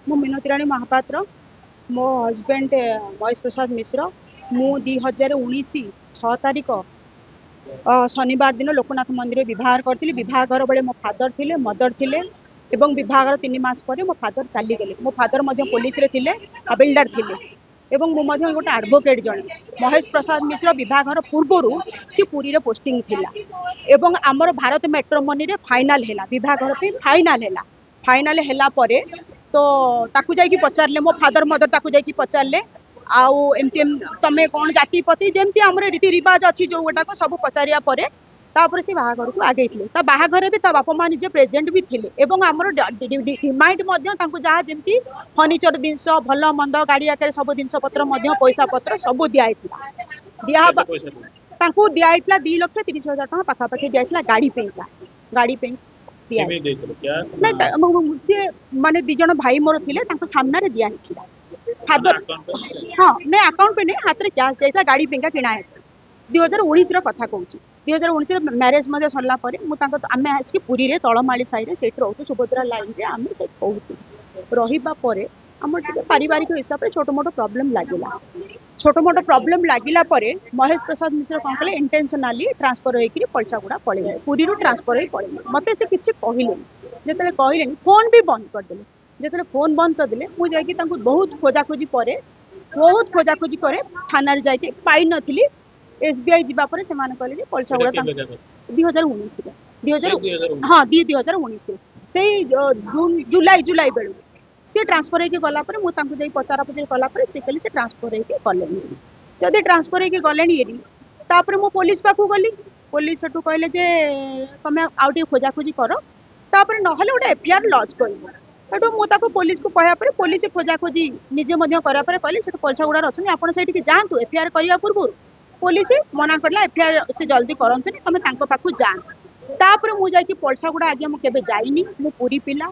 मु मिनती राणी महापात्र मो हजबैंड महेश प्रसाद मिश्र मु 2019 6 तारिख शनिवार दिन लोकनाथ मंदिर विवाह करी विवाहर बेले मो फादर थिले मदर थिले एवं विवाहर 3 मास पर मो फादर चलीगले मो फादर पुलिस रे थिले हबिलदार थिले एवं मु गोटे एडवोकेट जने महेश प्रसाद मिश्र विवाहर पूर्वर सी पुरी रे पोस्टिंग थिला एवं आमर भारत मेट्रोमनी रे फाइनल हैला विवाहर पे फाइनल हैला परे तो ताकू जाई पचारले मो फादर मदर ताकू जाई पचारले आउ एमती तमे कौन जातिपति जमती आम रीति रिवाज अच्छी जो गुटाक सब पचारिया परे तापर से बाहाघर को आगे ता बाहाघर भी ता बापा माँ निजे प्रेजेंट भी थिले एवं आमर डिमांड जहाँ जमी फर्निचर जिनस भल मंद गाड़ी आकार सब जिनस पत्र पैसा पत्र सब दिखाई दिया दिखाई 2,30,000 टका पाखापाखि दिखाई गाड़ी पे गाड़ी पे सी माने दी जन भाई मोर थिले सामने दिखाई फादर हाँ नहीं अकाउंट पे नहीं हाथ में कैश दिया गाड़ी पेंका किणा है 2019 कथा कहूँ 2019 मैरेज सरला आम आज पुरी रे तलमाली साई से रोचु सुभद्रा लाइन रे आम से रही आम पारिवारिक हिसाब से छोट मोट प्रॉब्लम लगिला छोट मोट प्रॉब्लम लगिला महेश प्रसाद मिश्र कौन कले इंटेंशनाली ट्रांसफर होकर पलचागुड़ा पड़े पुरी ट्रांसफर हो पड़े मत से किसी कहले जिते कहले फोन भी बंद करदे जो फोन बंद करदे मुझे बहुत खोजाखोजी पर बहुत खोजाखोजी पर थाना जाकि पाई नी एसबीआई जावापर से कहले पलचागुड़ा 2019 हाँ 2019 से जून जुलाई बेलू सी ट्रांसफर होगी गलापर मुझे पचारा पचार कलापर से कहले से ट्रांसफर होगी गले जदि ट्रांसफर होगी गले मो पुलिस पाखु गली पुलिस से कहले जे तुम आउ खोजाखोजी कर तापर ना गोटे एफआईआर लॉन्च कर मुझे पुलिस को कहपर पुलिस खोजाखोजी निजे करापर कहले से तो पलचागुड़ा अच्छे आप जातु एफआईआर करने पूर्व पुलिस मना करला एफआईआर एत जल्दी करते तुम पाखु जापर मुझे पलसागुड़ा आगे मुझे जाइनी मु पुरी पिला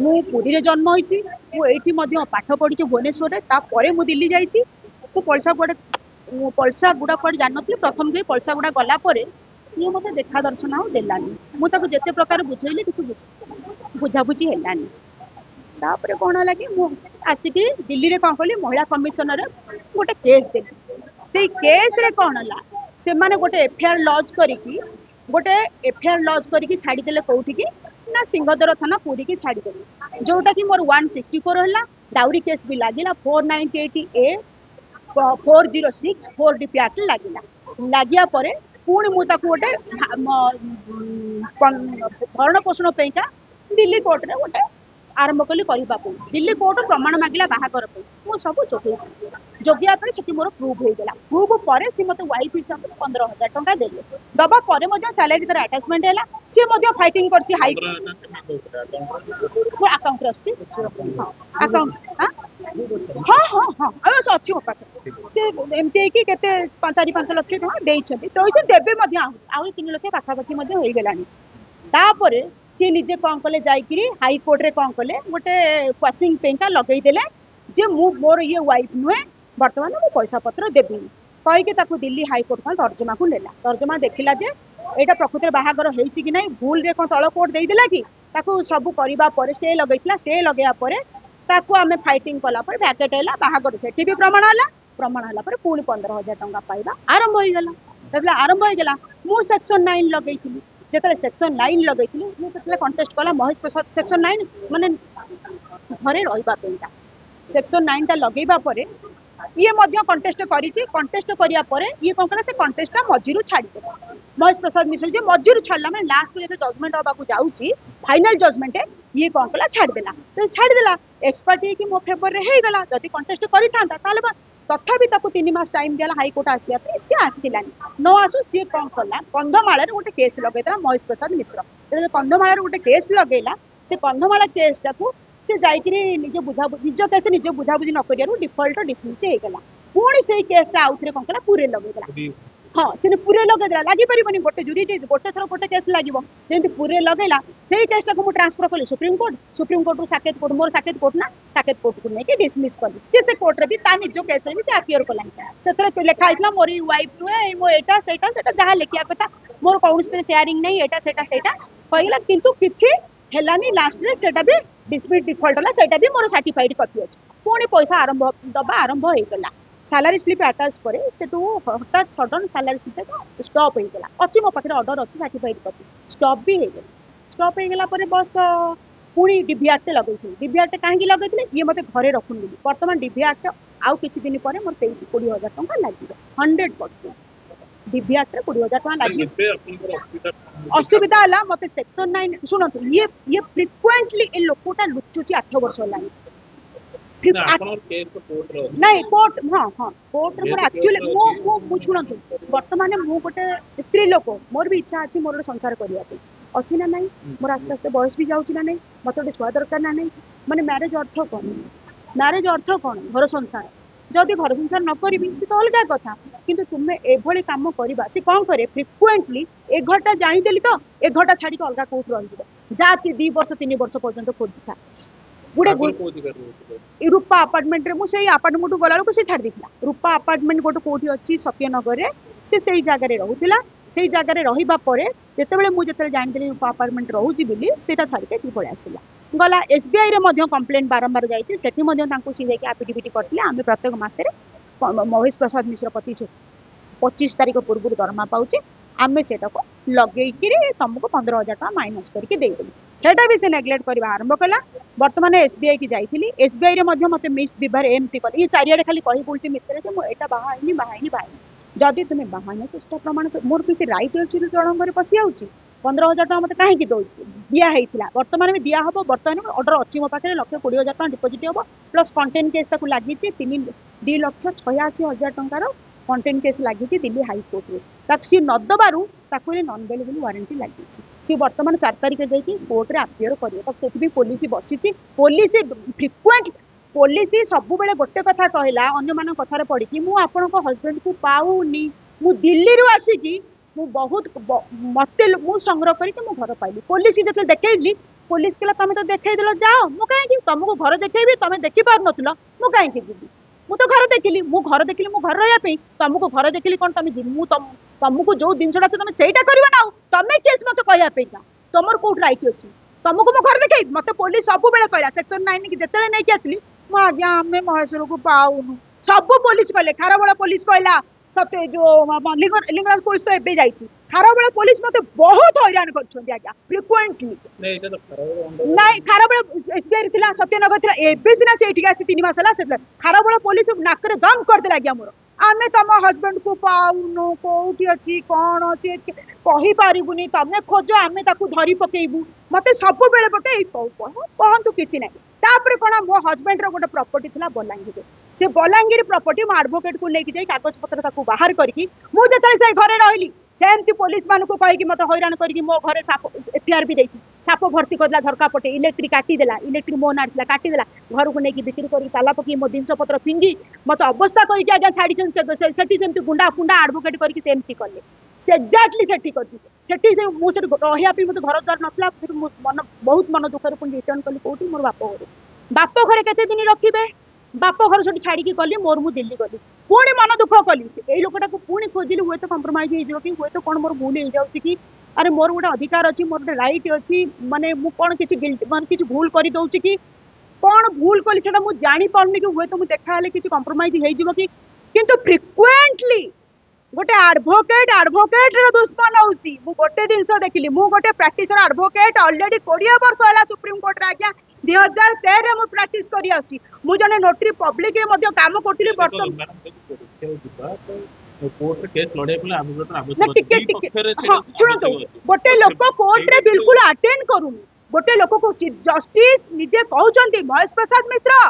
मु पुरी रे जन्म होइछि मु एठी मध्य पाठ पढ़ी भुवनेश्वर रे मु दिल्ली जाइछि मु पलसागुड़ा पर जान नथि प्रथम दिन पलसागुड़ा गला परे ये मते देखा दर्शन आ देलानी मु ताको जेते प्रकार बुझैले किछु बुझाबुझी हेलानी तापर कोन लागे मु आसिकी दिल्ली रे कोन कहली महिला कमिशनर गोटे केस देली से केस रे कोन हला से माने गोटे एफआईआर लॉन्च करिकी छाड़ी देले कोठी की ना सिंहदर थाना पुरी की छाड़ीदेली जोटा कि मोर 164 है डाउरी केस भी लगिला 498 ए 406 4 डीपी एक्ट लगिला लगिया परे पुणी मुझे गोटे भरण पोषण दिल्ली कोर्ट रे गोटे आरंभ कली करने दिल्ली कोर्ट प्रमाण मागिला बाहागर मु सब जोगिया से मोर प्रूफ होगा प्रूफ पर सी मत वाइफ हिसाब से 15,000 टका देले दबा पर सैलरी तर आटाचमेंट है सी फाइटिंग कर हाई अकाउंट अकाउंट हाँ हाँ हाँ अच्छी मो पाखे सी एमती के 4-5 लक्ष टका देवे आहरी 3 लक्ष पाखापाखि हो गलानी तापर सी निजे कौन कले जाइकिरी हाईकोर्ट रे कौन कले गोटे क्वासिंग पेंका लगेदेले जे मु मोर ये वाइफ नुहे बर्तमान मु पैसा पत्र देवी कहीकि ताकू दिल्ली हाईकोर्ट का तर्जमा को नेला तर्जमा देखिला जे एटा प्रकृति बाहागर होईची कि नहीं भूल रे तल कोर्ट देदेला कि ताकू सब करबा पर स्टे लगेइतला स्टे लगेया पर ताकू आमे फाइटिंग कला पर वैकेट हैला बाहागर सेठी भी प्रमाण हला पर पुणी 15,000 टका पाइबा आरंभ होई गला तबला आरंभ होई गला मु सेक्शन 9 लगेइथिली जेतले सेक्शन 9 लगेइथिली मु तेतले कंटेस्ट कला महेश प्रसाद सेक्शन 9 माने घरे रहिबा पेंटा सेक्शन 9 ता लगेइबा परे ये मध्य कंटेस्ट करिछि कंटेस्ट करिया परे ये कोन कला से कंटेस्ट मझिरु छाड़ी देला महेश प्रसाद मिश्र जे मझिरु छाड़ला माने लास्ट को जे जजमेंट होबा को जाउछि फाइनल जजमेंट ये कोन कला छाड़ी देला एक्सपर्ट है कि मो फेवर रे हे गला जदी कंटेस्ट करि थांता ताले तथापि ताको 3 मास टाइम दियाला हाई कोर्ट आसिया पे से आसिलानी न आसु सी कोन कला कंधमाला रे गोटे केस लगेला महेश प्रसाद मिश्र कंधमाला रे गोटे केस लगेला से कंधमाला केस टाकू से जाइकरी निजे बुझा निज केस निजे बुझाबुझी न करियारु डिफॉल्ट डिसमिस हे गला पुणी से केसटा आउथरे कोन कला पूरे लगेला हाँ से पूरे लगेदेला लगी पारिबनी गोटे जुरी गोटे थर गोटे केस लागिबो जेंति पूरे लगेला सेही केसटा को मु ट्रांसफर कली सुप्रीम कोर्ट रु साकेत कोर्ट मोर साकेत कोर्ट ना साकेत कोर्ट को नेके डिसमिस कली से कोर्ट रे भी ता निजो केस रे भी से अपियर कलानी सेतरे लेखा आइतला मोर वाइफ नुए मो एटा सेटा जहा लेखिया कथा मोर कौन से शेयरिंग नहीं एटा सेटा कहला किंतु किछि हेलानी लास्ट रे सेटा भी डिस्मिस डिफॉल्ट होला सेटा भी मोर सर्टिफाइड कॉपी अछि पुणी पैसा आरंभ दबा आरंभ हो गला सैलरी स्लिप अटैच करे सेटू हठात सडन सैलरी स्लिप स्टॉप हो गला अछि मो पाखे ऑर्डर अछि सर्टिफाइड कॉपी स्टॉप भी हो गला स्टॉप हो गला पर बस पुणी डीबी एक्ट लगैथिले डीबी एक्ट काहेकि लगैथिले ये मते घरे रखुन बोली वर्तमान डीबी एक्ट आउ किछि दिन पर मोर 20,000 टंका लागिबो 100% डीबी एक्ट रे 20,000 टंका लागिबो असुविधा हला मते सेक्शन 9 सुनतु ये फ्रिक्वेंटली ए लोकोटा लुचुची 8 वर्ष लानी नहीं कोर्ट हाँ हाँ कोर्ट रे मोर एक्चुअली मो बुझुनतु वर्तमान मु गोटे स्त्री लोक मोर भी इच्छा अछि मोर संसार करिया पे अछि ना नहीं मोर आस्ते आस्ते बयस भी जाउची ना नहीं मते गोटे छुआ दरकार ना नहीं माने मैरिज अर्थ कोन घर संसार जदि घर संसार न करी से तो अलग कथा किंतु तुम्हें एभली काम करबा से कौन करे फ्रिक्वेंटली एक घंटा जानी देली तो एक घंटा छाड़ी के अलग कोर्ट रही जाती 2 वर्ष 3 वर्ष पर्यंत खोजता गुड़े रूपा अपार्टमेंट रे मुझे अपार्टमेंट गला को से छाड़ देथिला रूपा अपार्टमेंट गोटे कोठी अछि सत्यनगर रे से सेही जगह रे रहउथिला सेही जगह रे रहिबा परे जेतेबेले मु जेतेले जानि देली रूपा अपार्टमेंट रहउची बिली सेटा छाड़ के ती पळे आसिला गला एसबीआई रे मध्य कंप्लेंट बारंबार जाइछि सेठी मध्य तांको सी जाके एफिडेविट करथिले आमे प्रत्येक मास रे महेश प्रसाद मिश्र 25 तारीख पूर्व दरमा पाउचे आमे सेटा को लगेई कि तुमको 15,000 टका माइनस करके दे देबी सेटा भी से नेग्लेक्ट करबा आरंभ कला वर्तमान एसबीआई की जाइथिली एसबीआई रे मध्य मते मिस बिभार एमती कर ये चारियाडे खाली कहि बोलती मित्र जे मो एटा बाहाइनी जदि तुमे बाहाइना चेष्टा प्रमाण मोर किछि राइट अछि जणंग रे पसि आउची 15,000 टका मते काहे की दो दिया हेतिला वर्तमान में दिया हबो वर्तमान ऑर्डर अछि मो पाखे 1,20,000 टका डिपॉजिट हबो प्लस कंटेंट केस ताकू लागि छि 2,86,000 टका रो कंटेंट केस लागि छि दिल्ली हाई कोर्ट रे ताक सी न दबारु ताकू नॉन अवेलेबल वारंटी लागि छि सी वर्तमान 4 तारिख जाई कोर्ट रे अपियर करियो तब सेठी भी पुलिस बसी छि पुलिस फ्रिक्वेंट पुलिस सब बेले गोटे कथा कहला अन्य मान कथार पड़ी कि मु आपन को हस्बैंड को पाऊनी मु दिल्ली रु आसी कि मु बहुत मते मु संग्रह करी कि मु घर पाइली पुलिस की जते देखैली पुलिस केला तमे तो देखै देलो जाओ मु काहे कि तुमको घर देखैबी तमे देखि पार नथलो मु काहे कि जिबी मु तो घर देखिली मु घर रहया पे तुमको घर देखिली कोन तमे जी मु तुमको जो दिनसडा तमे सेटा करबा ना तमे केस मते कहया पे तमर कोट राइट अछि तुमको मो घर देखै मते पुलिस सब बेले कहला सेक्शन 9 कि जते नै कि आसली मो आज्ञा हमें महेश्वर को पाऊनु सब पुलिस कहले खारबेला पुलिस कहला सत्य जो लिंगराज पुलिस तो एबे जाईची खारबेला पुलिस मते बहुत हैरान करछोंती आज्ञा फ्रिक्वेंटली नहीं खारबेला एसबीआई थिला सत्यनगर थिला एबे सिना सेठी आसी 3 मास हला से खारबेला पुलिस नाकरे दम कर देला आज्ञा मोर आमे तम हस्बैंड को पाऊनु कोठी अछि कोन से कहि पारिबुनी तमे खोजो आमे ताकू धरी पकेइबू मते सब बेले पते कहंतु किछि नै तापर कोन मो हस्बैंड रो गोटे प्रॉपर्टी थिला बलांगीर से बलांगीर प्रॉपर्टी मो एडवोकेट को लेके जाई कागज पत्र ताकू बाहर करकी मु जतले से घरे रहिली सेमती पुलिस मान को कहि कि मते हैरान करकी मो घरे साप एफआईआर भी देछि साप भर्ती करला झरका पटे इलेक्ट्रिक काटी देला इलेक्ट्रिक मो नाडला काटी देला घर को लेके बिक्री करी ताला पकी मो जिंस पत्र फिंगी मते अवस्था करके आज्ञा छाडी छन सेठी सेमती गुंडा फुंडा एडवोकेट करके सेमती करले से एक्जाक्टली सेठी करती सेठी से मु से रहिया पे मते घर द्वार नथला फिर मन बहुत मन दुखर पुन रिटर्न कली कोठी मोर बाप घरे केते दिन रखिबे बाप घर छुट्टी छाड़ी गली मोर मु दिल्ली गली पुणी मन दुख कली यही लोकटा को पुणी खोजिली हुए तो कंप्रोमाइज हो कि हुए तो कौन मोर भूल हो जाऊँ कि अरे मोर गोटे अधिकार अच्छी मोर गोटे राइट अच्छी माने मु कौन किसी गिल्ट मान किसी भूल कर दउची कि कौन भूल कली सेटा मु जानी पाउनी कि हुए तो मु देखा हले किसी कंप्रोमाइज हो जिवो कि किंतु फ्रिक्वेंटली गोटे एडवोकेट रे दुश्मन होउसी मु गोटे दिनस देखिली मु गोटे प्रैक्टिसर एडवोकेट ऑलरेडी 20 वर्ष होला सुप्रीम कोर्ट रे आज्ञा 2013 रे मु प्रैक्टिस करी आसी मु जने नोटरी पब्लिक रे मध्ये काम करथिली वर्तमान कोर्ट रे केस लड़े पले सुनतो गोटे लोक कोर्ट रे बिल्कुल अटेंड करूनी गोटे लोक को चीफ जस्टिस निजे कहउचंती Mahesh Prasad Mishra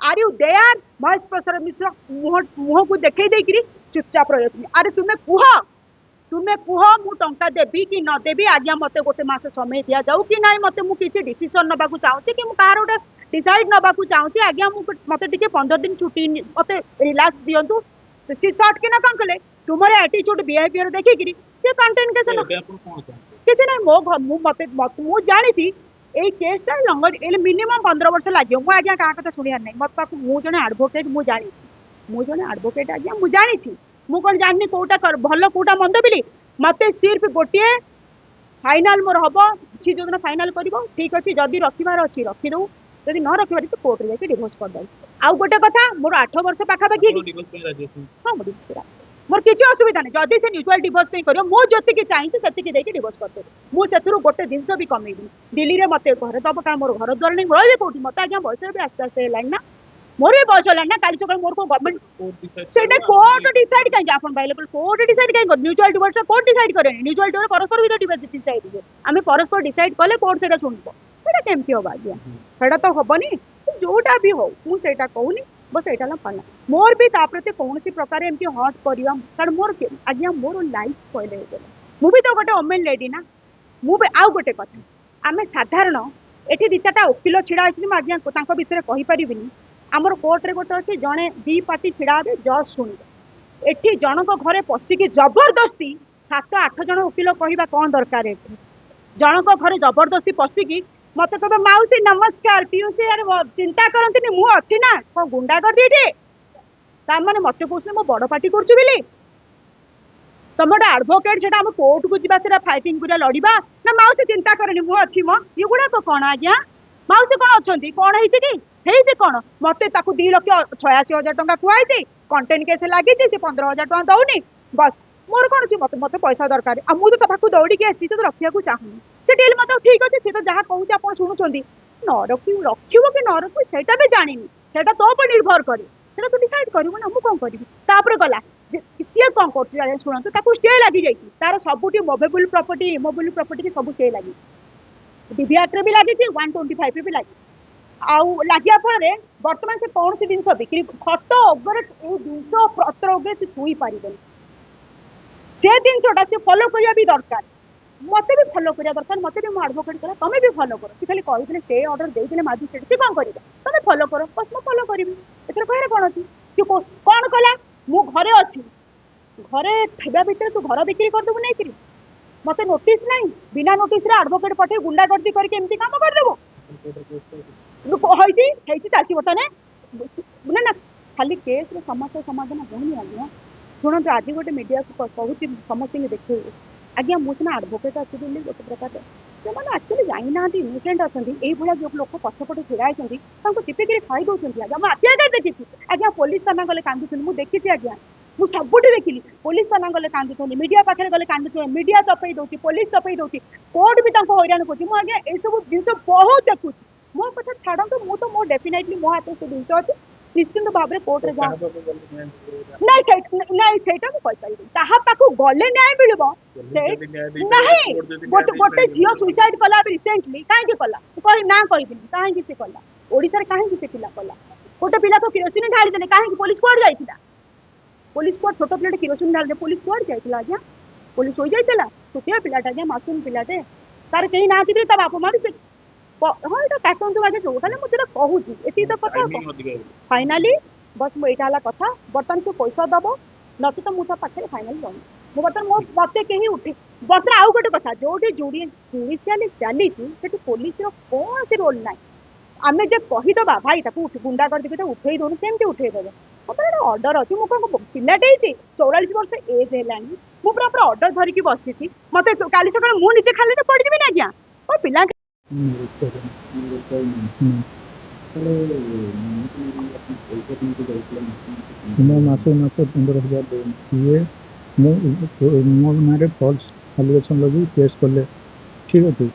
are you there Mahesh Prasad Mishra मुह को देखै देकरी चुपचाप रही अरे तुम्हें कुह मु टंका देबी कि न देबी आज्ञा मते गोटे मास समय दिया जाऊ कि नाई मते मु किछि डिसीजन नबा को चाहूची कि मु कार गोटे डिसाइड नबा को चाहूची आज्ञा मु मते टिके 15 दिन छुट्टी मते रिलैक्स दियंतु तो सी शॉर्ट के ना कंकले तुमरे एटीट्यूड बिहेवियर देखि कि ये कंटेंट कैसे न किछि नै मो मते मु जानि छी ए केस ता लंगर ए मिनिमम 15 वर्ष लागियो मु आज्ञा का कथा सुनिया नै मत पाक मु जने एडवोकेट मु जानि छी मु जने एडवोकेट आज्ञा मु जानि छी मु कोन जाननी कोटा कर भलो कोटा मंद बिली मते सिर्फ गोटिए फाइनल मोर हबो छि जोदन फाइनल करबो ठीक अछि जदी रखिबार अछि रखि दउ जदि न रखिबार से कोर्ट जाके डिवोर्स कर दो। आउ गोटे कथा मोर 8 वर्ष पाखापाखि हाँ मुझे मोर किसी असुविधा नहीं जदि से म्यूचुअल डिवोर्स पे करियो मो जति की चाहिए सेति की देके डिवोर्स कर दे मु सेथुरु गोटे जिंस भी कमेबी दिल्ली रे मते घर दब कारण मोर घर द्वार नहीं रहबे कोठी मते आज्ञा बयस भी आस्ते आस्ते लाइन ना मोर भी बयस लाइन ना काली सकाळ मोर को गवर्नमेंट सेटा कोर्ट डिसाइड काई आपन अवेलेबल कोर्ट डिसाइड काई कर म्यूचुअल डिवोर्स कोर्ट डिसाइड करे म्यूचुअल डिवोर्स परस्पर विरोध डिसाइड करे आमे परस्पर डिसाइड कले कोर्ट सेटा सुनबो सेटा केमती होबा आज्ञा सेटा तो हबनी जोटा भी हो मु सेटा कहूनी बस एटा ला पाला मोर भी ता प्रति कौन प्रकार एमती हट करिया कारण मोर आज्ञा मोर लाइफ पहले हो गला मु भी तो गोटे ओमेन लेडी ना मु भी आउ गोटे कथा आमे साधारण एठी दि चारटा वकील छिड़ा आइछि म आज्ञा तांको विषय रे कहि परिबिनी हमर कोर्ट रे गोटे अछि जणे दी पार्टी छिड़ा बे जज सुनिबे एठी जनक घरे पसिकी जबरदस्ती 7-8 जण वकील कहिबा कोन दरकार एठी जनक घरे जबरदस्ती पसिकी मत कह मौसी नमस्कार पीयूसी यार चिंता करती मु अच्छी ना कौन गुंडा कर दी मैंने मत कौन मो बड़ पार्टी करी तुम गोटे आडभोकेट से कोर्ट को जा फाइटिंग कर लड़वा ना मौसी चिंता करनी मु अच्छी मो ये गुड़ाक कौन आज्ञा मौसी कौन अच्छा कौन है कौन मत 2,86,000 टंका खुआई कंटेन्ट केस लगी 15,000 टंका दौनी बस मोर कौन अच्छी मत मत पैसा दरकार आ मुझे तो पाक दौड़ी आसी तो रखा चाहूनी से डील मत ठीक अच्छे सी तो जहाँ कहूँ आप शुणुंट न रखी रखिव कि न रखी से जानी से तो पर निर्भर करे से तू डिसाइड करू ना मुझे कौन करी गला सी कौन कर शुणु स्टे लगी जाइए तार सबुठ मोवेबल प्रॉपर्टी इमोवेबल प्रॉपर्टी सब स्टे लगी डीवी एक्ट भी लगी 125 भी लगी आउ लगे फल बर्तमान से कौन सी जिन बिक्री खट अगर जिन पत्र अगर से छुई पारे से जिनटा से फॉलो करने भी दरकार मत भी फॉलो करिया दरकार मत भी मो एडवोकेट करा तुम भी फॉलो करो से खाली कही स्टे ऑर्डर देते मजिस्ट्रेट सी कौन कर तुम फॉलो करो बस मैं फॉलो करी एथर कहे कौन अच्छी कि कौन कला मु घरे अच्छी घरे थे भितर तू घर बिक्री करदेबू नहीं मत नोटिस नहीं बिना नोटिस एडवोकेट पठे गुंडागर्दी करके एमती काम करदेबू चलती बर्तमान ना खाली केस समस्या समाधान होनी आज्ञा शुणु आज गोटे मीडिया को कहूँ समस्त देखे आज्ञा मुझे आडभोकेट अच्छी गोटे प्रकार से एक्चुअली जाना इनोसेंट अच्छा ये जो लोक पछपटे ढड़ा होती चिपिकी खाई दौरान आज्ञा मुझे आगे देखी आज्ञा पुलिस थाना गले कांदुनी मुझे देखी आज्ञा मुझे सबुठ देखिली पुलिस थाना गले कांदुनी मीडिया पाखे गले कांदुए मीडिया चपई दौर पुलिस चपई दौर कोर्ट भी हैरान कर आज्ञा ये सब जिन बहुत देखुची मो कथा छाड़ू मु तो मो डेफिनेटली मो हाथ से जिन अच्छी निश्चिंत भाव में कोर्ट रे गले न्याय मिल गोटे झील सुइसाइड कला रिसेंटली कहीं कला ना कहीं कहीं से कला ओडिशा कहीं से पिला कला गोटे पिला तो किरोसिन ढाली देने कहीं पुलिस कुआड़ जाइथिला पुलिस कुआड़ छोट पिलाटे किरोसिन ढाली दे पुलिस कुआड़ जाइथिला आज्ञा पुलिस हो जाइथिला छोटिया पिलाटा आज्ञा मासूम पिलाटे तार कहीं ना थी ता बाप माँ भी हाँ ये काटू आगे जोटा मुझे कहूँ ये तो कथा फाइनाली बस मुझे कथा बर्तमान से पैसा दब नचे तो मुझे पाखे फाइनाल जाऊँ बर्तमान मो मत कहीं उठे बर्तमान आउ गोटे कथा जो जुडिशियल चली पुलिस कौन सी रोल ना आम जे कहीदे भाई गुंडा कर देखिए उठे दौन केमती उठेदेवे मतलब अर्डर अच्छी मुझे पिलाटे 44 वर्ष एज है मुझे पूरा अर्डर धरिकी बसी मत काली सकाल मुझे खाली पड़जी ना आज्ञा और पिला मास 15,000 ये मो ना फल्स आलिगेसन लगे केस कले ठीक अच्छे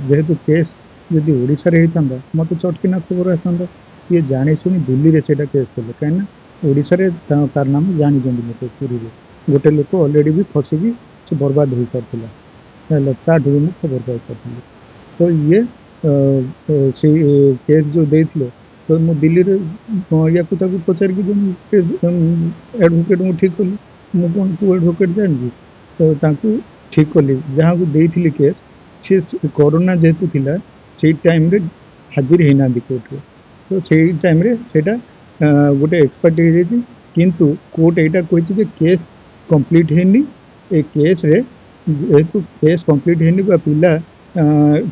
जेहेतु केस जदि ओडिशा होता मत चटकिना खबर आसता ये जानी शुणी दिल्ली में से केस कले कहीं ओडिशा तार नाम जानी मत पूरी गोटे लोक अलरेडी भी फसिकी से बर्बाद हो सारा ताठू भी खबर पाई तो ये से केस जो देते तो मु दिल्ली या पचार एडवोकेट ठीक कली मु कौन को एडवोकेट जानी तो ठीक कली जहाँ को देती केस सी कोरोना जेहेतु थिला से टाइम रे हाजिर होना कोर्ट रे तो से टाइम रे सेटा गोटे एक्सपर्ट हो किंतु कोर्ट यहाँ कही केस कंप्लीट होनी ए केस रे जेहेतु केस कंप्लीट होनी पिला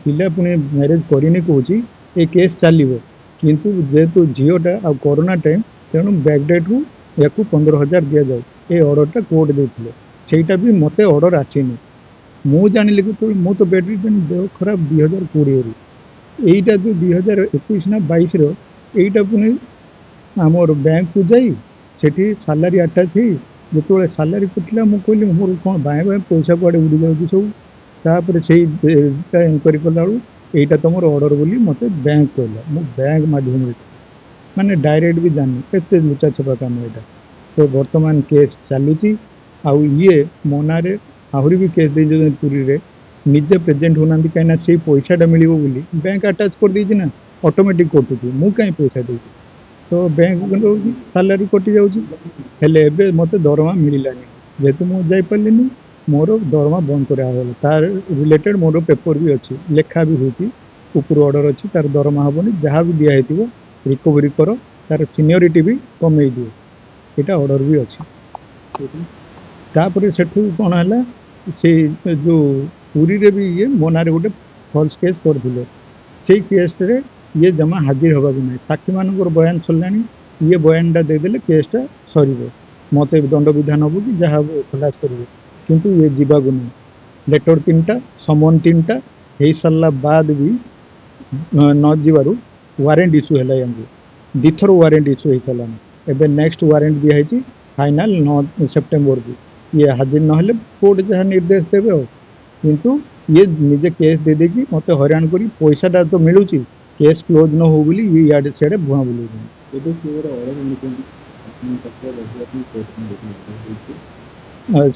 पिला पुणे मैरेज करनी कौच ये केस चलो किंतु जेहेतु झीटा आ कोरोना टाइम तेणु बैकडेट रु या 15,000 दि जाए ये ऑर्डरटा कोर्ट देते सेटा भी मत ऑर्डर आसनी मु जानी तो मु तो बेड रिटर्न देह खराब 2020 रु এইটা ଯୋଉ 2021 ନା 22 এইଟା ପୁଣି ଆମର ବ୍ୟାଙ୍କକୁ ଯାଇ ସେଠି ସାଲାରୀ ଆଟାଚ୍ ହେଇ ଯେତେବେଳେ ସାଲାରୀ କଟିଲା ମୁଁ କହିଲି ମୋର କ'ଣ ବାଏଁ ବାଏଁ ପଇସା କୁଆଡ଼େ ଉଡ଼ି ଯାଉଛି ସବୁ। ତାପରେ ସେଇଟା ଏନକ୍ୱାରି କଲାବେଳକୁ ଏଇଟା ତମର ଅର୍ଡ଼ର ବୋଲି ମୋତେ ବ୍ୟାଙ୍କ କହିଲା। ମୁଁ ବ୍ୟାଙ୍କ ମାଧ୍ୟମରେ ମାନେ ଡାଇରେକ୍ଟ ବି ଜାଣିନି କେତେ ଲୁଚା ଛପା କାମ ଏଇଟା। ତ ବର୍ତ୍ତମାନ କେସ୍ ଚାଲିଛି। ଆଉ ଇଏ ମୋ ନାଁରେ ଆହୁରି ବି କେସ୍ ଦେଇଛନ୍ତି ପୁରୀରେ। ନିଜେ ପ୍ରେଜେଣ୍ଟ ହଉନାହାନ୍ତି କାହିଁକିନା ସେଇ ପଇସାଟା ମିଳିବ ବୋଲି ବ୍ୟାଙ୍କ ଆଟାଚ୍ କରିଦେଇଛି ନା ଅଟୋମେଟିକ୍ କଟୁଛି। ମୁଁ କାହିଁ ପଇସା ଦେଉଛି? ତ ବ୍ୟାଙ୍କ କିନ୍ତୁ ସାଲାରୀ କଟି ଯାଉଛି। ହେଲେ ଏବେ ମୋତେ ଦରମା ମିଳିଲାନି ଯେହେତୁ ମୁଁ ଯାଇପାରିଲିନି ମୋର ଦରମା ବନ୍ଦ କରାଗଲା। ତାର ରିଲେଟେଡ୍ ମୋର ପେପର ବି ଅଛି, ଲେଖା ବି ହେଇଛି, ଉପରୁ ଅର୍ଡ଼ର ଅଛି ତାର ଦରମା ହେବନି, ଯାହା ବି ଦିଆହେଇଥିବ ରିକଭରି କର, ତାର ସିନିୟରିଟି ବି କମେଇ ଦିଅ, ଏଇଟା ଅର୍ଡ଼ର ବି ଅଛି। ତାପରେ ସେଠୁ କ'ଣ ହେଲା, ସେଇ ଯୋଉ ପୁରୀରେ ବି ଇଏ ମୋ ନାଁରେ ଗୋଟେ ଫଲ୍ସ କେସ୍ କରିଥିଲେ। ସେଇ କେସ୍ରେ ଇଏ ଜମା ହାଜିର ହେବାକୁ ନାହିଁ। ସାକ୍ଷୀମାନଙ୍କର ବୟାନ ସରିଲାଣି, ଇଏ ବୟାନଟା ଦେଇଦେଲେ କେସ୍ଟା ସରିବ, ମୋତେ ଦଣ୍ଡ ବିଧାନ ହେବ କି ଯାହା ହେବ ଖଲାସ କରିବେ, କିନ୍ତୁ ଇଏ ଯିବାକୁ ନାହିଁ। ଲେଟର 3ଟା, ସମନ 3ଟା ହେଇସାରିଲା ବାଦ ବି ନ ଯିବାରୁ ୱାରେଣ୍ଟ ଇସ୍ୟୁ ହେଲା। ୟାଙ୍କୁ ଦୁଇଥର ୱାରେଣ୍ଟ ଇସ୍ୟୁ ହେଇସାରିଲାଣି। ଏବେ ନେକ୍ସଟ ୱାରେଣ୍ଟ ଦିଆହେଇଛି ଫାଇନାଲ 9 ସେପ୍ଟେମ୍ବରକୁ। ଇଏ ହାଜିର ନହେଲେ କୋର୍ଟ ଯାହା ନିର୍ଦ୍ଦେଶ ଦେବେ ଆଉ। କିନ୍ତୁ ଇଏ ନିଜେ କେସ୍ ଦେଇଦେଇକି ମୋତେ ହଇରାଣ କରି ପଇସାଟା ତ ମିଳୁଛି, କେସ୍ କ୍ଲୋଜ୍ ନ ହଉ ବୋଲି ଇଏ ଇଆଡ଼େ ସିଆଡ଼େ ଭୁଆଁ ବୁଲଉଛନ୍ତି।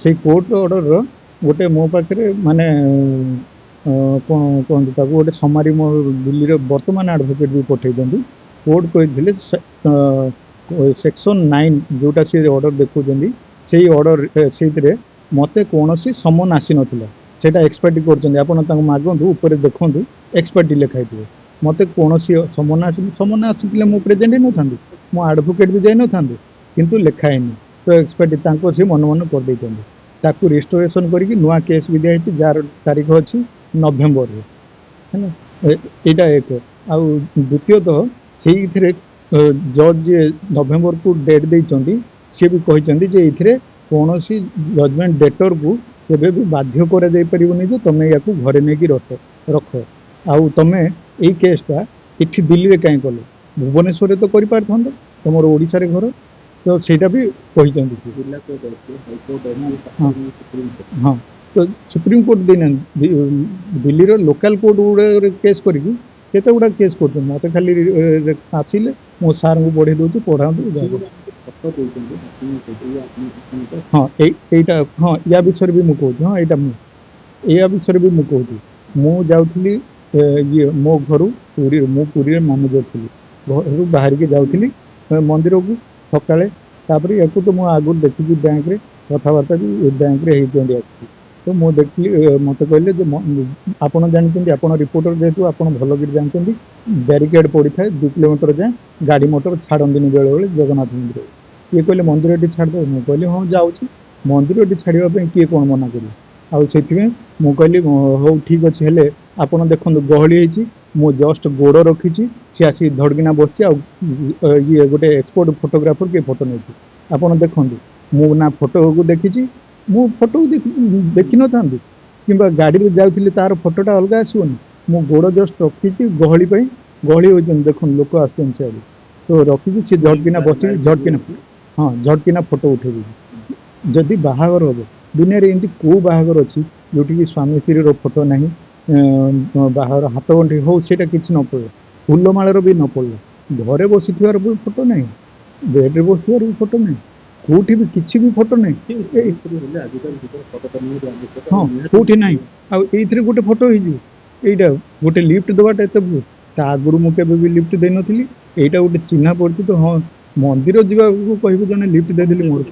ସେଇ କୋର୍ଟ ଅର୍ଡ଼ରର ଗୋଟେ ମୋ ପାଖରେ ମାନେ କ'ଣ କୁହନ୍ତି ତାକୁ, ଗୋଟେ ସମାରୀ ମୋ ଦିଲ୍ଲୀର ବର୍ତ୍ତମାନ ଆଡ଼ଭୋକେଟ୍ ବି ପଠାଇଛନ୍ତି। କୋର୍ଟ କହିଥିଲେ ସେକ୍ସନ୍ 9 ଯେଉଁଟା ସେ ଅର୍ଡ଼ର ଦେଖାଉଛନ୍ତି, ସେଇ ଅର୍ଡ଼ର ସେଇଥିରେ ମୋତେ କୌଣସି ସମନ ଆସିନଥିଲା। ସେଇଟା ଏକ୍ସପାର୍ଟି କରୁଛନ୍ତି, ଆପଣ ତାଙ୍କୁ ମାଗନ୍ତୁ, ଉପରେ ଦେଖନ୍ତୁ ଏକ୍ସପାର୍ଟି ଲେଖା ହେଇଥିବ। ମୋତେ କୌଣସି ସମନ ଆସିନି। ସମନ ଆସିଥିଲେ ମୁଁ ପ୍ରେଜେଣ୍ଟ ହେଇନଥାନ୍ତି, ମୁଁ ଆଡ଼ଭୋକେଟ୍ ବି ଯାଇନଥାନ୍ତି, କିନ୍ତୁ ଲେଖା ହେଇନି। ତ ଏକ୍ସପାର୍ଟି ତାଙ୍କ ସେ ମନ ମନ କରିଦେଇଛନ୍ତି। ତାକୁ ରିଷ୍ଟୋରେସନ୍ କରିକି ନୂଆ କେସ୍ ବି ଦିଆହେଇଛି, ଯାହାର ତାରିଖ ଅଛି ନଭେମ୍ବରରେ, ହେଲା। ଏଇଟା ଏକ। ଆଉ ଦ୍ୱିତୀୟତଃ ସେଇଥିରେ ଜଜ୍ ଯିଏ ନଭେମ୍ବରକୁ ଡେଟ୍ ଦେଇଛନ୍ତି, ସିଏ ବି କହିଛନ୍ତି ଯେ ଏଇଥିରେ କୌଣସି ଜଜମେଣ୍ଟ ଡେଟରକୁ କେବେ ବି ବାଧ୍ୟ କରାଯାଇପାରିବନି ଯେ ତମେ ୟାକୁ ଘରେ ନେଇକି ରଖ। ଆଉ ତମେ ଏଇ କେସ୍ଟା ଏଠି ଦିଲ୍ଲୀରେ କାହିଁ କଲ? ଭୁବନେଶ୍ୱରରେ ତ କରିପାରିଥାନ୍ତ, ତମର ଓଡ଼ିଶାରେ ଘର। ତ ସେଇଟା ବି କହିଛନ୍ତି। ହଁ, ତ ସୁପ୍ରିମକୋର୍ଟ ଦେଇନାହାନ୍ତି, ଦିଲ୍ଲୀର ଲୋକାଲ କୋର୍ଟ ଗୁଡ଼ାକରେ କେସ୍ କରିକି କେତେ ଗୁଡ଼ା କେସ୍ କରୁଛନ୍ତି। ମୋତେ ଖାଲି ଆସିଲେ ମୁଁ ସାର୍ଙ୍କୁ ପଢ଼େଇ ଦେଉଛି, ପଢ଼ାନ୍ତୁ। ହଁ, ଏଇଟା ହଁ, ୟା ବିଷୟରେ ବି ମୁଁ କହୁଛି। ହଁ, ଏଇଟା ମୁଁ ଏୟା ବିଷୟରେ ବି ମୁଁ କହୁଛି। ମୁଁ ଯାଉଥିଲି ଇଏ ମୋ ଘରୁ ମୁଁ ପୁରୀରେ ମାମୁଁ ଘରେ ଥିଲି, ଘରୁ ବାହାରିକି ଯାଉଥିଲି ମନ୍ଦିରକୁ ସକାଳେ। ତାପରେ ୟାକୁ ତ ମୁଁ ଆଗରୁ ଦେଖିଛି ବ୍ୟାଙ୍କରେ, କଥାବାର୍ତ୍ତା ବି ବ୍ୟାଙ୍କରେ ହେଇଛନ୍ତି ଆସିକି। ତ ମୁଁ ଦେଖିଲି, ମୋତେ କହିଲେ ଯେ ଆପଣ ଜାଣିଛନ୍ତି, ଆପଣ ରିପୋର୍ଟର ଯେହେତୁ ଆପଣ ଭଲ କରି ଜାଣିଛନ୍ତି, ବ୍ୟାରିକେଡ୍ ପଡ଼ିଥାଏ 2 କିଲୋମିଟର ଯାଏଁ, ଗାଡ଼ି ମଟର ଛାଡ଼ନ୍ତିନି ବେଳେବେଳେ ଜଗନ୍ନାଥ ମନ୍ଦିର। ଇଏ କହିଲେ ମନ୍ଦିର ଏଠି ଛାଡ଼ିଦେବ। ମୁଁ କହିଲି ହଁ ଯାଉଛି। ମନ୍ଦିର ଏଠି ଛାଡ଼ିବା ପାଇଁ କିଏ କ'ଣ ମନା କରିବ? ଆଉ ସେଥିପାଇଁ ମୁଁ କହିଲି ହଉ ଠିକ୍ ଅଛି, ହେଲେ ଆପଣ ଦେଖନ୍ତୁ ଗହଳି ହେଇଛି, ମୁଁ ଜଷ୍ଟ ଗୋଡ଼ ରଖିଛି, ସିଏ ଆସିକି ଧଡ଼କିନା ବସିଛି। ଆଉ ଇଏ ଗୋଟେ ଏକ୍ସପର୍ଟ ଫଟୋଗ୍ରାଫର କିଏ ଫଟୋ ନେଇଛି, ଆପଣ ଦେଖନ୍ତୁ। ମୁଁ ନା ଫଟୋକୁ ଦେଖିଛି, ମୁଁ ଫଟୋକୁ ଦେଖିନଥାନ୍ତି କିମ୍ବା ଗାଡ଼ିରେ ଯାଉଥିଲି ତାର ଫଟୋଟା ଅଲଗା ଆସିବନି। ମୁଁ ଗୋଡ଼ ଜଷ୍ଟ ରଖିଛି ଗହଳି ପାଇଁ, ଗହଳି ହେଉଛନ୍ତି ଦେଖନ୍ତୁ, ଲୋକ ଆସୁଛନ୍ତି ସିଆଡ଼ୁ। ତ ରଖିକି ସିଏ ଝଟକିନା ବସିକି ହଁ ଝଟକିନା ଫଟୋ ଉଠେଇ ଦେଇଛି। ଯଦି ବାହାଘର ହେବ, ଦୁନିଆରେ ଏମିତି କେଉଁ ବାହାଘର ଅଛି ଯେଉଁଠିକି ସ୍ୱାମୀ ସ୍ତ୍ରୀର ଫଟୋ ନାହିଁ? ବାହାଘର ହାତ ଗଣ୍ଠି ହଉ ସେଇଟା କିଛି ନ ପଡ଼େ, ଫୁଲମାଳର ବି ନ ପଡ଼ିଲା, ଘରେ ବସିଥିବାର ବି ଫଟୋ ନାହିଁ, ବେଡ଼୍ରେ ବସିଥିବାର ବି ଫଟୋ ନାହିଁ, କୋଉଠି ବି କିଛି ବି ଫଟୋ ନାହିଁ। ହଁ, କୋଉଠି ନାହିଁ। ଆଉ ଏଇଥିରେ ଗୋଟେ ଫଟୋ ହେଇଯିବ। ଏଇଟା ଗୋଟେ ଲିଫ୍ଟ ଦେବାଟା ଏତେ ଭୁଲ? ତା ଆଗରୁ ମୁଁ କେବେ ବି ଲିଫ୍ଟ ଦେଇନଥିଲି। ଏଇଟା ଗୋଟେ ଚିହ୍ନା ପରିଚିତ। ହଁ, ମନ୍ଦିର ଯିବାକୁ କହିବୁ ଜଣେ ଲିଫ୍ଟ ଦେଇଦେଲି ମୋର।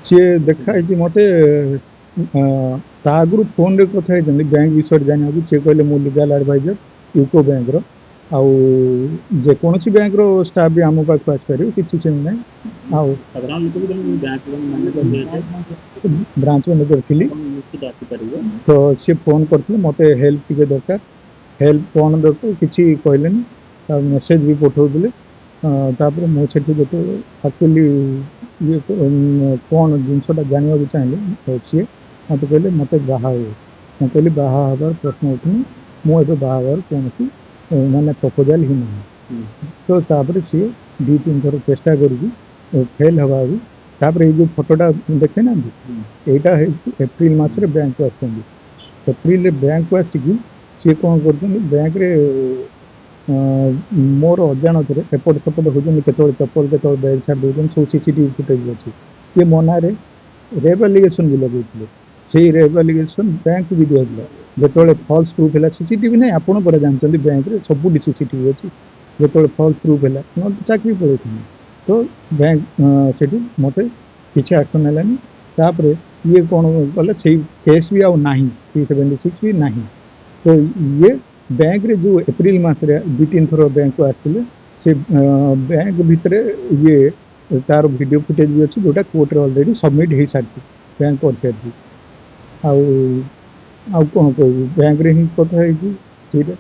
ସିଏ ଦେଖା ହେଇଛି ମୋତେ, ତା ଆଗରୁ ଫୋନ୍ରେ କଥା ହେଇଛନ୍ତି ବ୍ୟାଙ୍କ ବିଷୟରେ ଜାଣିବାକୁ। ସିଏ କହିଲେ ମୁଁ ଲିଗାଲ ଆଡ଼ଭାଇଜର ୟୁକୋ ବ୍ୟାଙ୍କର, ଆଉ ଯେକୌଣସି ବ୍ୟାଙ୍କର ଷ୍ଟାଫ୍ ବି ଆମ ପାଖକୁ ଆସିପାରିବ, କିଛି ସେମିତି ନାହିଁ। ଆଉ ବ୍ରାଞ୍ଚ ମ୍ୟାନେଜର ଥିଲି, ତ ସିଏ ଫୋନ୍ କରିଥିଲେ ମୋତେ ହେଲ୍ପ ଟିକେ ଦରକାର। ହେଲ୍ପ କ'ଣ ଦରକାର କିଛି କହିଲେନି, ଆଉ ମେସେଜ୍ ବି ପଠାଉଥିଲେ। ତାପରେ ମୁଁ ସେଠି ଯେତେବେଳେ ଆକ୍ଚୁଆଲି ଇଏ କ'ଣ ଜିନିଷଟା ଜାଣିବାକୁ ଚାହିଁଲେ, ସିଏ ମୋତେ କହିଲେ ମୋତେ ବାହା ହେବ। ମୁଁ କହିଲି ବାହା ହେବାର ପ୍ରଶ୍ନ ଉଠୁନି, ମୁଁ ଏବେ ବାହାଘର କୌଣସି ମାନେ ପ୍ରପୋଜାଲ୍ ହିଁ ନାହିଁ। ତ ତାପରେ ସିଏ 2-3 ଥର ଚେଷ୍ଟା କରିକି ଫେଲ୍ ହେବାରୁ ତାପରେ ଏଇ ଯେଉଁ ଫଟୋଟା ଦେଖେଇନାହାନ୍ତି, ଏଇଟା ହେଇଛି ଏପ୍ରିଲ ମାସରେ ବ୍ୟାଙ୍କକୁ ଆସିଛନ୍ତି। ଏପ୍ରିଲରେ ବ୍ୟାଙ୍କକୁ ଆସିକି ସିଏ କ'ଣ କରୁଛନ୍ତି, ବ୍ୟାଙ୍କରେ ମୋର ଅଜାଣତରେ ଏପଟ ସେପଟ ହେଉଛନ୍ତି, କେତେବେଳେ ଚପଲ କେତେବେଳେ ବ୍ୟାଗ୍ ଛାଡ଼ି ଦେଉଛନ୍ତି, ସବୁ CCTV ଫୁଟେଜ୍ ଅଛି। ଇଏ ମୋ ନାଁରେ ରେପ୍ ଆଲିଗେସନ୍ ବି ଲଗେଇଥିଲେ। ସେଇ ରେପ୍ ଆଲିଗେସନ୍ ବ୍ୟାଙ୍କକୁ ବି ଦିଆଯାଇଥିଲା। ଯେତେବେଳେ ଫଲ୍ସ ପ୍ରୁଫ୍ ହେଲା, CCTV ନାହିଁ, ଆପଣ ପରେ ଜାଣିଛନ୍ତି ବ୍ୟାଙ୍କରେ ସବୁଠି CCTV ଅଛି। ଯେତେବେଳେ ଫଲ୍ସ ପ୍ରୁଫ୍ ହେଲା ନହେଲେ ତ ଚାକିରି ପଳେଇଥାନ୍ତି। ତ ବ୍ୟାଙ୍କ ସେଠି ମୋତେ କିଛି ଆକ୍ସନ୍ ନେଲାନି। ତାପରେ ଇଏ କ'ଣ କଲେ, ସେଇ କେସ୍ ବି ଆଉ ନାହିଁ, 376 ବି ନାହିଁ। ତ ଇଏ ବ୍ୟାଙ୍କରେ ଯେଉଁ ଏପ୍ରିଲ ମାସରେ 2-3 ଥର ବ୍ୟାଙ୍କକୁ ଆସିଥିଲେ, ସେ ବ୍ୟାଙ୍କ ଭିତରେ ଇଏ ତାର ଭିଡ଼ିଓ ଫୁଟେଜ୍ ବି ଅଛି, ଯେଉଁଟା କୋର୍ଟରେ ଅଲରେଡ଼ି ସବମିଟ୍ ହେଇସାରିଛି, ବ୍ୟାଙ୍କ କରିସାରିଛି। ଆଉ ଆଉ କ'ଣ କହିବି, ବ୍ୟାଙ୍କରେ ହିଁ କଥା ହେଇଛି ସେଇଟା।